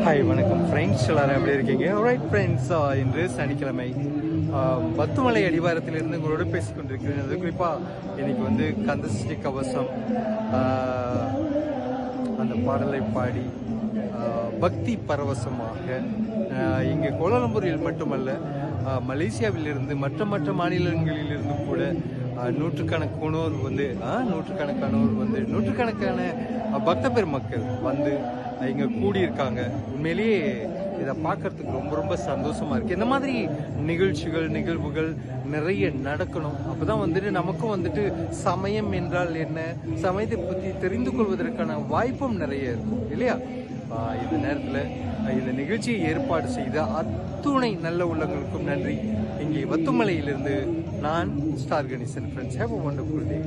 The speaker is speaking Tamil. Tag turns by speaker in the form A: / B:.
A: ஹாய் வணக்கம் ஃப்ரெண்ட்ஸ், எல்லாரும் எப்படி இருக்கீங்க? ரைட் ஃப்ரெண்ட்ஸ், இன்று சனிக்கிழமை பத்துமலை அடிவாரத்திலிருந்து உங்களோட பேசிக்கொண்டிருக்கிறேன். அது குறிப்பாக இன்னைக்கு வந்து கந்தசஷ்டி கவசம் அந்த பாடலை பாடி பக்தி பரவசமாக இங்கே கோலாலம்பூரில் மட்டுமல்ல, மலேசியாவிலிருந்து மற்ற மாநிலங்களிலிருந்து கூட நூற்றுக்கணக்கானோர் நூற்றுக்கணக்கான பக்த பெருமக்கள் வந்து இங்கே கூடியிருக்காங்க. உண்மையிலேயே இதை பார்க்கறதுக்கு ரொம்ப சந்தோஷமா இருக்கு. இந்த மாதிரி நிகழ்வுகள் நிறைய நடக்கணும். அப்பதான் வந்துட்டு நமக்கும் வந்துட்டு சமயம் என்றால் என்ன, சமயத்தை பற்றி தெரிந்து கொள்வதற்கான வாய்ப்பும் நிறைய இருக்கும் இல்லையா? இந்த நேரத்தில் இந்த நிகழ்ச்சியை ஏற்பாடு செய்த அத்துணை நல்ல உள்ளங்களுக்கும் நன்றி. இங்கே வத்துமலையிலிருந்து நான் star Ganesan. Friends, have a wonderful day.